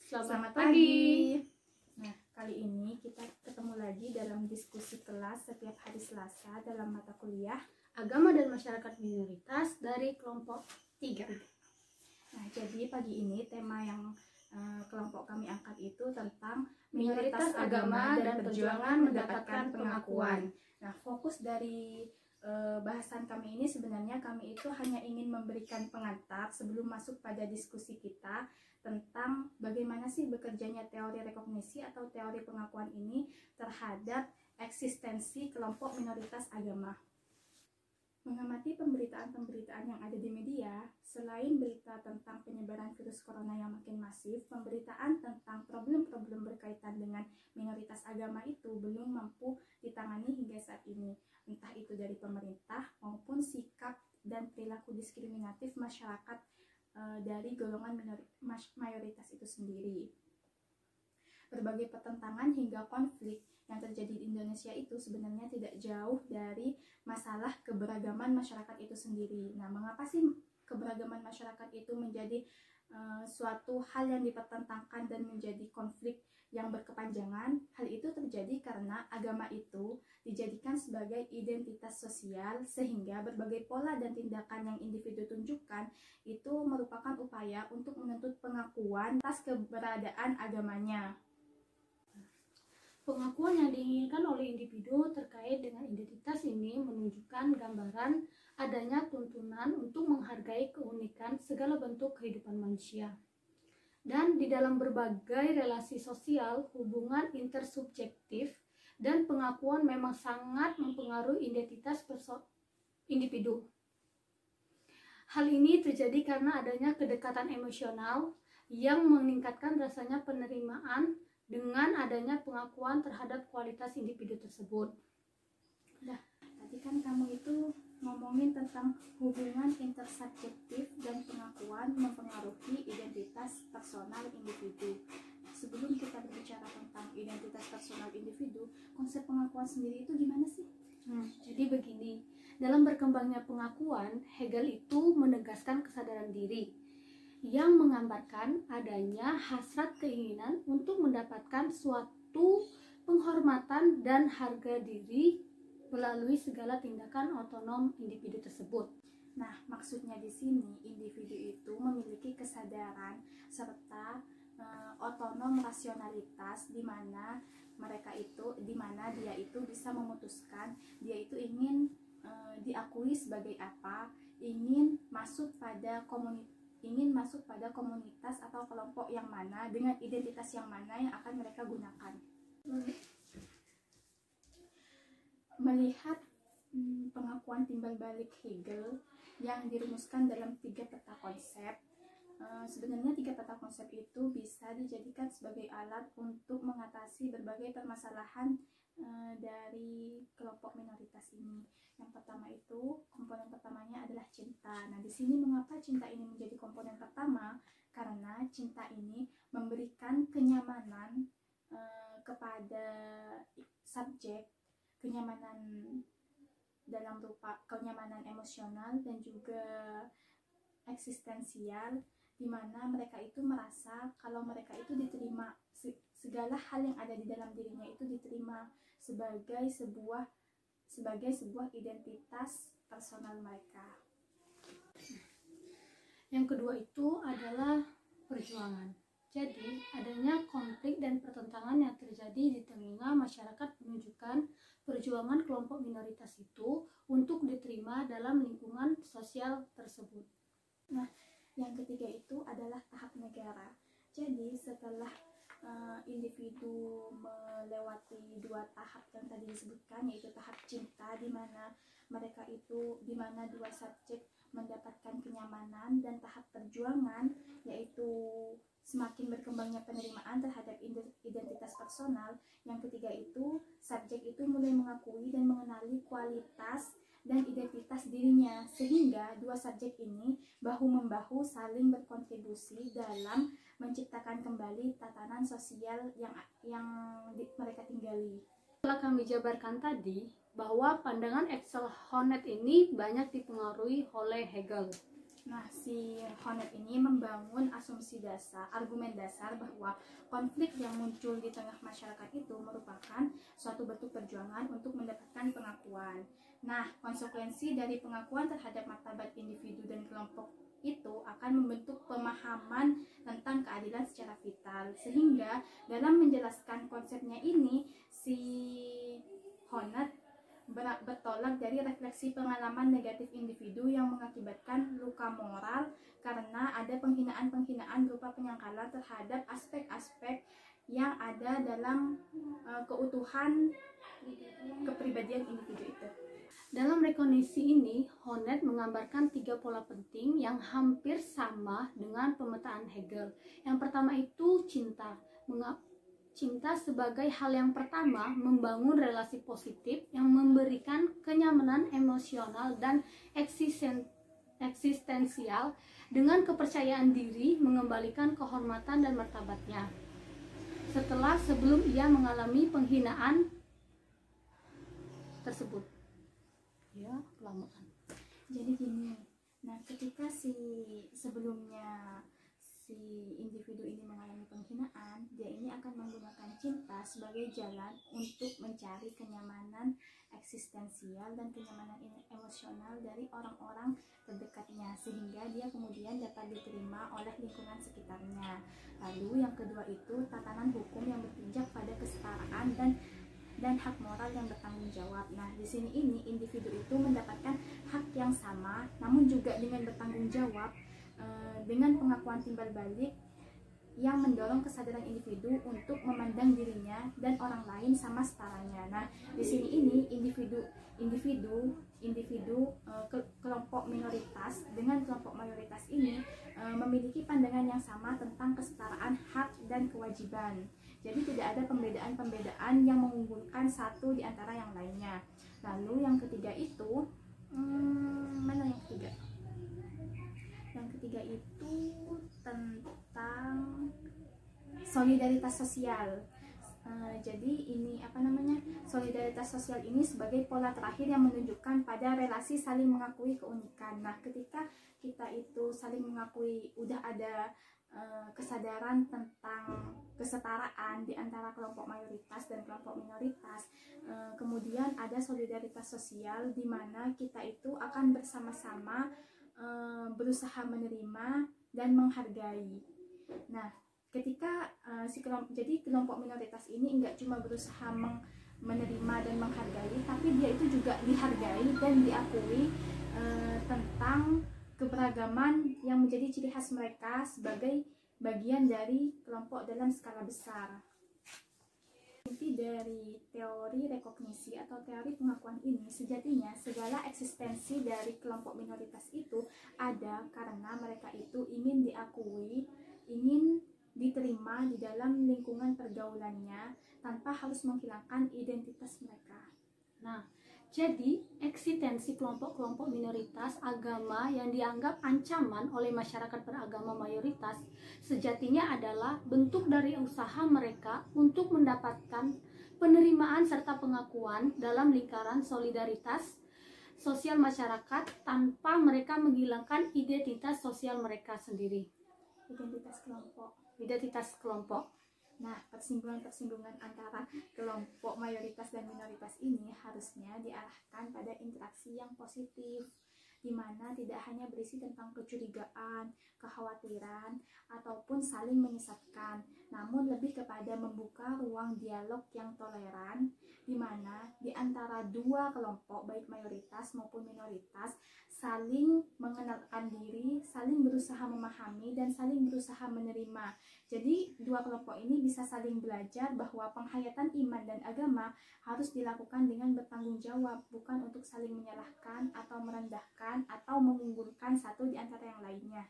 Selamat pagi. Nah, kali ini kita ketemu lagi dalam diskusi kelas setiap hari Selasa dalam mata kuliah Agama dan Masyarakat Minoritas dari kelompok 3. Nah, jadi pagi ini tema yang kelompok kami angkat itu tentang minoritas agama dan perjuangan mendapatkan pengakuan. Nah, fokus dari bahasan kami ini sebenarnya kami itu hanya ingin memberikan pengantar sebelum masuk pada diskusi kita tentang bagaimana sih bekerjanya teori rekognisi atau teori pengakuan ini terhadap eksistensi kelompok minoritas agama. Mengamati pemberitaan-pemberitaan yang ada di media, selain berita tentang penyebaran virus corona yang makin masif, pemberitaan tentang problem-problem berkaitan dengan minoritas agama itu belum mampu ditangani hingga saat ini, entah itu dari pemerintah maupun sikap dan perilaku diskriminatif masyarakat dari golongan mayoritas itu sendiri. Berbagai pertentangan hingga konflik yang terjadi di Indonesia itu sebenarnya tidak jauh dari masalah keberagaman masyarakat itu sendiri. Nah, mengapa sih keberagaman masyarakat itu menjadi suatu hal yang dipertentangkan dan menjadi konflik yang berkepanjangan? Hal itu terjadi karena agama itu dijadikan sebagai identitas sosial, sehingga berbagai pola dan tindakan yang individu tunjukkan itu merupakan upaya untuk menuntut pengakuan atas keberadaan agamanya. Pengakuan yang diinginkan oleh individu terkait dengan identitas ini menunjukkan gambaran adanya tuntunan untuk menghargai keunikan segala bentuk kehidupan manusia. Dan di dalam berbagai relasi sosial, hubungan intersubjektif dan pengakuan memang sangat mempengaruhi identitas individu. Hal ini terjadi karena adanya kedekatan emosional yang meningkatkan rasanya penerimaan dengan adanya pengakuan terhadap kualitas individu tersebut. Nah, tadi kan kamu itu ngomongin tentang hubungan intersubjektif dan pengakuan mempengaruhi identitas personal individu. Sebelum kita berbicara tentang identitas personal individu, konsep pengakuan sendiri itu gimana sih? Jadi begini, dalam berkembangnya pengakuan, Hegel itu menegaskan kesadaran diri yang menggambarkan adanya hasrat keinginan untuk mendapatkan suatu penghormatan dan harga diri melalui segala tindakan otonom individu tersebut. Nah, maksudnya di sini individu itu memiliki kesadaran serta otonom rasionalitas di mana dia itu bisa memutuskan dia itu ingin diakui sebagai apa, ingin masuk pada komunitas atau kelompok yang mana dengan identitas yang mana yang akan mereka gunakan. Melihat pengakuan timbal balik Hegel yang dirumuskan dalam 3 peta konsep, sebenarnya 3 peta konsep itu bisa dijadikan sebagai alat untuk mengatasi berbagai permasalahan dari kelompok minoritas ini. Yang pertama itu, komponen pertamanya adalah cinta. Nah, di sini mengapa cinta ini menjadi komponen pertama? Karena cinta ini memberikan kenyamanan kepada subjek, kenyamanan dalam rupa kenyamanan emosional dan juga eksistensial, di mana mereka itu merasa kalau mereka itu diterima, segala hal yang ada di dalam dirinya itu diterima sebagai sebuah identitas personal mereka. Yang kedua itu adalah perjuangan. Jadi, adanya konflik dan pertentangan yang terjadi di tengah masyarakat menunjukkan perjuangan kelompok minoritas itu untuk diterima dalam lingkungan sosial tersebut. Nah, yang ketiga itu adalah tahap negara. Jadi, setelah individu melewati 2 tahap yang tadi disebutkan, yaitu tahap cinta di mana dua subjek mendapatkan kenyamanan, dan tahap perjuangan yaitu semakin berkembangnya penerimaan terhadap identitas personal. Yang ketiga itu subjek itu mulai mengakui dan mengenali kualitas dan identitas dirinya, sehingga 2 subjek ini bahu-membahu saling berkontribusi dalam menciptakan kembali tatanan sosial yang mereka tinggali. Setelah kami jabarkan tadi bahwa pandangan Axel Honneth ini banyak dipengaruhi oleh Hegel. Nah, si Hornet ini membangun asumsi dasar, argumen dasar bahwa konflik yang muncul di tengah masyarakat itu merupakan suatu bentuk perjuangan untuk mendapatkan pengakuan. Nah, konsekuensi dari pengakuan terhadap martabat individu dan kelompok itu akan membentuk pemahaman tentang keadilan secara vital. Sehingga dalam menjelaskan konsepnya ini, si Hornet bertolak dari refleksi pengalaman negatif individu yang mengakibatkan luka moral karena ada penghinaan-penghinaan berupa penyangkalan terhadap aspek-aspek yang ada dalam keutuhan kepribadian individu itu. Dalam rekognisi ini, Hornet menggambarkan 3 pola penting yang hampir sama dengan pemetaan Hegel. Yang pertama itu cinta. Cinta sebagai hal yang pertama membangun relasi positif yang memberikan kenyamanan emosional dan eksistensial dengan kepercayaan diri mengembalikan kehormatan dan martabatnya. Sebelum ia mengalami penghinaan tersebut. Ya, kelamaan. Jadi gini, nah ketika sebelumnya si individu ini mengalami penghinaan, dia ini akan menggunakan cinta sebagai jalan untuk mencari kenyamanan eksistensial dan kenyamanan emosional dari orang-orang terdekatnya, sehingga dia kemudian dapat diterima oleh lingkungan sekitarnya. Lalu yang kedua itu tatanan hukum yang berpijak pada kesetaraan dan hak moral yang bertanggung jawab. Nah, di sini individu itu mendapatkan hak yang sama, namun juga dengan bertanggung jawab, dengan pengakuan timbal balik yang mendorong kesadaran individu untuk memandang dirinya dan orang lain sama setaranya. Nah, di sini kelompok minoritas dengan kelompok mayoritas ini memiliki pandangan yang sama tentang kesetaraan hak dan kewajiban. Jadi tidak ada pembedaan yang mengunggulkan satu di antara yang lainnya. Lalu yang ketiga itu mana yang ketiga? Yang ketiga itu tentang solidaritas sosial. Jadi ini solidaritas sosial ini sebagai pola terakhir yang menunjukkan pada relasi saling mengakui keunikan. Nah, ketika kita itu saling mengakui, udah ada kesadaran tentang kesetaraan di antara kelompok mayoritas dan kelompok minoritas, kemudian ada solidaritas sosial di mana kita itu akan bersama-sama berusaha menerima dan menghargai. Nah, ketika jadi kelompok minoritas ini enggak cuma berusaha menerima dan menghargai, tapi dia itu juga dihargai dan diakui tentang keberagaman yang menjadi ciri khas mereka sebagai bagian dari kelompok dalam skala besar. Inti dari teori rekognisi atau teori pengakuan ini, sejatinya segala eksistensi dari kelompok minoritas itu ada karena mereka itu ingin diakui, ingin diterima di dalam lingkungan pergaulannya tanpa harus menghilangkan identitas mereka. Nah, jadi eksistensi kelompok-kelompok minoritas agama yang dianggap ancaman oleh masyarakat beragama mayoritas sejatinya adalah bentuk dari usaha mereka untuk mendapatkan penerimaan serta pengakuan dalam lingkaran solidaritas sosial masyarakat tanpa mereka menghilangkan identitas sosial mereka sendiri. Identitas kelompok. Nah, persinggungan-persinggungan antara kelompok mayoritas dan minoritas ini harusnya diarahkan pada interaksi yang positif, di mana tidak hanya berisi tentang kecurigaan, kekhawatiran, ataupun saling menyesatkan, namun lebih kepada membuka ruang dialog yang toleran, di mana di antara dua kelompok, baik mayoritas maupun minoritas, saling mengenalkan diri, saling berusaha memahami, dan saling berusaha menerima. Jadi dua kelompok ini bisa saling belajar bahwa penghayatan iman dan agama harus dilakukan dengan bertanggung jawab, bukan untuk saling menyalahkan atau merendahkan atau mengunggulkan satu di antara yang lainnya.